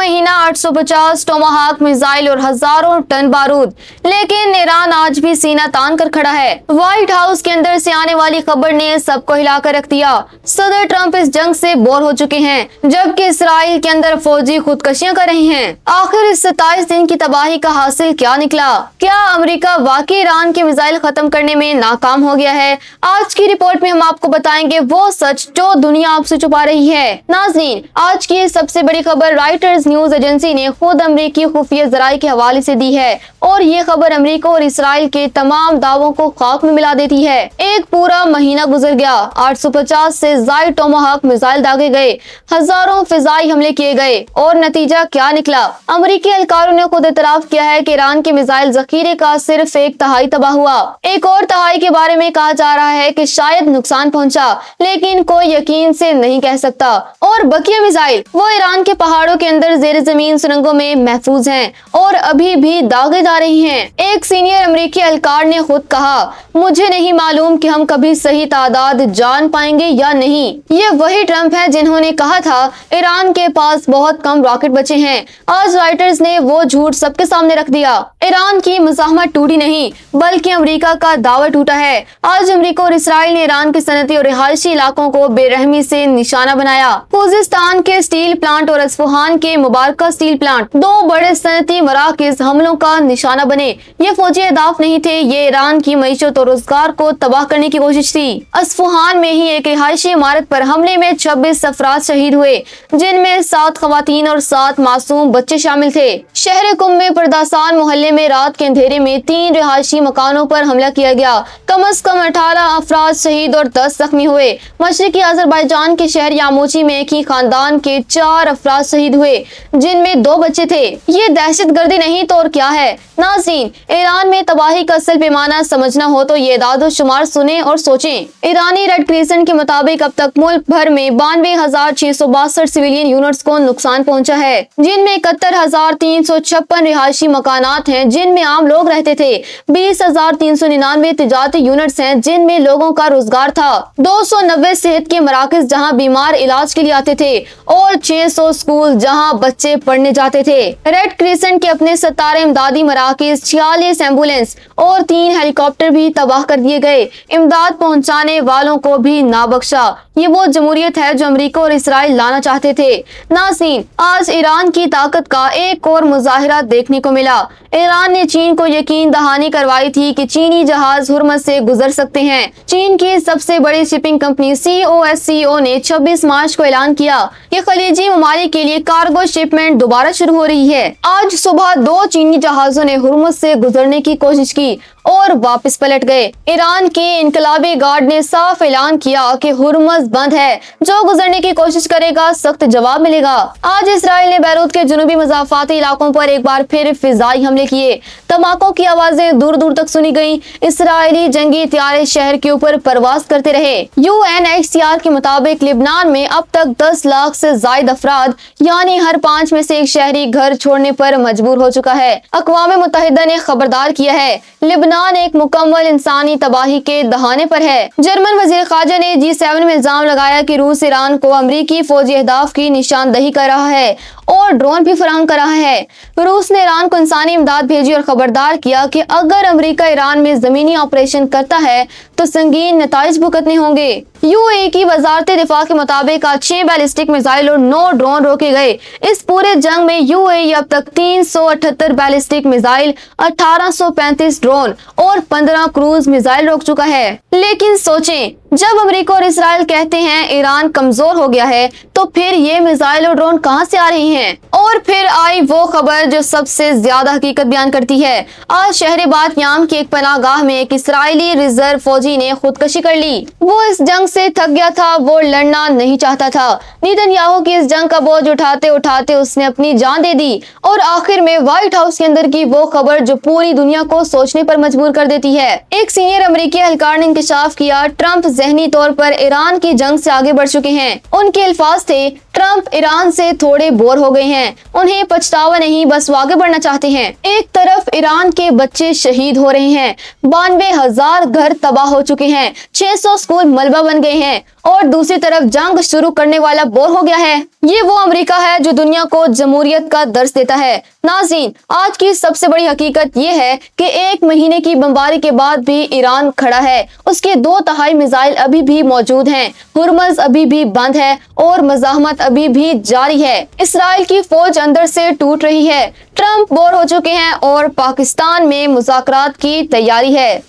महीना 850 टोमाहाक मिसाइल और हजारों टन बारूद, लेकिन ईरान आज भी सीना तान कर खड़ा है। व्हाइट हाउस के अंदर से आने वाली खबर ने सबको हिलाकर रख दिया। सदर ट्रंप इस जंग से बोर हो चुके हैं, जबकि इसराइल के अंदर फौजी खुदकशियां कर रही हैं। आखिर इस 27 दिन की तबाही का हासिल क्या निकला? क्या अमेरिका वाकई ईरान के मिसाइल खत्म करने में नाकाम हो गया है? आज की रिपोर्ट में हम आपको बताएंगे वो सच जो दुनिया आपसे छुपा रही है। नाज़रीन, आज की सबसे बड़ी खबर रॉयटर्स न्यूज एजेंसी ने खुद अमेरिकी खुफिया जराये के हवाले से दी है और ये खबर अमेरिका और इसराइल के तमाम दावों को खाक में मिला देती है। एक पूरा महीना गुजर गया, 850 से ज्यादा टोमाहाक मिसाइल दागे गए, हजारों फिजाई हमले किए गए और नतीजा क्या निकला? अमेरिकी एहलकारों ने खुद इतराफ किया है कि ईरान के मिसाइल जखीरे का सिर्फ 1/3 तबाह हुआ। एक और तिहाई के बारे में कहा जा रहा है कि शायद नुकसान पहुंचा, लेकिन कोई यकीन से नहीं कह सकता। और बकिया मिसाइल वो ईरान के पहाड़ों के अंदर जेर जमीन सुरंगों में महफूज हैं और अभी भी दागे जा रही हैं। एक सीनियर अमेरिकी एहलकार ने खुद कहा, मुझे नहीं मालूम कि हम कभी सही तादाद जान पाएंगे या नहीं। ये वही ट्रंप है जिन्होंने कहा था ईरान के पास बहुत कम रॉकेट बचे हैं। आज रॉयटर्स ने वो झूठ सबके सामने रख दिया। ईरान की मज़ाहमत टूटी नहीं, बल्कि अमेरिका का दावा टूटा है। आज अमेरिका और इसराइल ने ईरान के सनती और रिहायशी इलाकों को बेरहमी से निशाना बनाया। खुजिस्तान के स्टील प्लांट और असफहान के मुबारका स्टील प्लांट, दो बड़े सनती मराकज हमलों का निशाना बने। ये फौजी अहदाफ नहीं थे, ये ईरान की मईशत और रोजगार को तबाह करने की कोशिश थी। असफहान में ही एक रिहायशी इमारत पर हमले में 26 अफराद शहीद हुए, जिनमें 7 खवातीन और 7 मासूम बच्चे शामिल थे। शहर कुम में परदासान मोहल्ले में रात के अंधेरे में 3 रिहायशी मकानों पर हमला किया गया। कम से कम 18 अफराद शहीद और 10 जख्मी हुए। मशरकी अजरबैजान के शहर यामूची में एक ही खानदान के 4 अफराद शहीद हुए, जिनमें 2 बच्चे थे। ये दहशतगर्दी नहीं तो और क्या है? नाज़रीन, ईरान में तबाही का असल पैमाना समझना हो तो ये दादो शुमार सुने और सोचें। ईरानी रेड क्रिसेंट के मुताबिक अब तक मुल्क भर में 92,662 सिविलियन यूनिट्स को नुकसान पहुंचा है, जिनमें 71,356 रिहायशी मकानात हैं जिनमें आम लोग रहते थे। 20,399 तिजारती यूनिट्स हैं जिनमें लोगों का रोजगार था। 290 सेहत के मराकज जहां बीमार इलाज के लिए आते थे और 600 स्कूल जहां बच्चे पढ़ने जाते थे। रेड क्रिसेंट के अपने 17 इमदादी मराकज, 46 एम्बुलेंस और 3 हेलीकॉप्टर भी तबाह कर दिए गए। इमदाद पहुंचाने वालों को भी ना बख्शा। ये वो जमहूरियत है जो अमेरिका और इसराइल लाना चाहते थे। नाज़रीन, आज ईरान की ताकत का एक और मुजाहिरा देखने को मिला। ईरान ने चीन को यकीन दहानी करवाई थी कि चीनी जहाज हुर्मुज़ से गुजर सकते हैं। चीन की सबसे बड़ी शिपिंग कंपनी COSCO ने 26 मार्च को ऐलान किया कि खलीजी ममालिक के लिए कार्गो शिपमेंट दोबारा शुरू हो रही है। आज सुबह 2 चीनी जहाजों ने हुर्मुज़ से गुजरने की कोशिश की और वापस पलट गए। ईरान के इनकलाबी गार्ड ने साफ ऐलान किया कि हुर्मुज़ बंद है, जो गुजरने की कोशिश करेगा सख्त जवाब मिलेगा। आज इसराइल ने बैरूत के जुनूबी मज़ाफ़ाती इलाकों पर एक बार फिर फिजाई हमले किए। धमाकों की आवाजें दूर दूर तक सुनी गईं। इसराइली जंगी त्यारे शहर के ऊपर परवास करते रहे। UNHCR के मुताबिक लिबनान में अब तक 10 लाख से ज्यादा अफराद यानी हर 5 में से एक शहरी घर छोड़ने पर मजबूर हो चुका है। अक़वाम मुत्तहिदा ने खबरदार किया है, लिबनान एक मुकम्मल इंसानी तबाही के दहाने पर है। जर्मन वज़ीर ख़ारजा ने G7 में इल्जाम लगाया कि रूस ईरान को अमरीकी फौजी अहदाफ की निशानदही कर रहा है और ड्रोन भी फराहम कर रहा है। रूस ने ईरान को इंसानी इमदाद भेजी और खबरदार किया कि अगर अमेरिका ईरान में जमीनी ऑपरेशन करता है तो संगीन नताइज भुगतने होंगे। UAE की वजारत दिफा के मुताबिक आज 6 बैलिस्टिक मिसाइल और 9 ड्रोन रोके गए। इस पूरे जंग में UAE अब तक 378 बैलिस्टिक मिसाइल, 1835 ड्रोन और 15 क्रूज मिसाइल रोक चुका है। लेकिन सोचें, जब अमेरिका और इसराइल कहते हैं ईरान कमजोर हो गया है, तो फिर ये मिसाइल और ड्रोन कहां से आ रही हैं? और फिर आई वो खबर जो सबसे ज्यादा हकीकत बयान करती है। आज शहर बात याम की एक पनाहगाह में एक इसराइली रिजर्व फौजी ने खुदकशी कर ली। वो इस जंग से थक गया था, वो लड़ना नहीं चाहता था। नेतन्याहू की इस जंग का बोझ उठाते उठाते उसने अपनी जान दे दी। और आखिर में व्हाइट हाउस के अंदर की वो खबर जो पूरी दुनिया को सोचने पर मजबूर कर देती है। एक सीनियर अमेरिकी एहलकार ने इंकशाफ किया, ट्रंप ज़हनी तौर पर ईरान की जंग से आगे बढ़ चुके हैं। उनके अल्फाज थे, ट्रंप ईरान से थोड़े बोर हो गए हैं, उन्हें पछतावा नहीं, बस वो आगे बढ़ना चाहते हैं। एक तरफ ईरान के बच्चे शहीद हो रहे हैं, 92,000 घर तबाह हो चुके हैं, 600 स्कूल मलबा बन बन गए हैं और दूसरी तरफ जंग शुरू करने वाला बोर हो गया है। ये वो अमेरिका है जो दुनिया को जमहूरियत का दर्स देता है। नाज़रीन, आज की सबसे बड़ी हकीकत ये है कि 1 महीने की बमबारी के बाद भी ईरान खड़ा है। उसके 2/3 मिसाइल अभी भी मौजूद हैं, हुर्मज़ अभी भी बंद है और मज़ाहमत अभी भी जारी है। इसराइल की फौज अंदर से टूट रही है। ट्रंप बोर हो चुके हैं और पाकिस्तान में मुज़ाकरात की तैयारी है।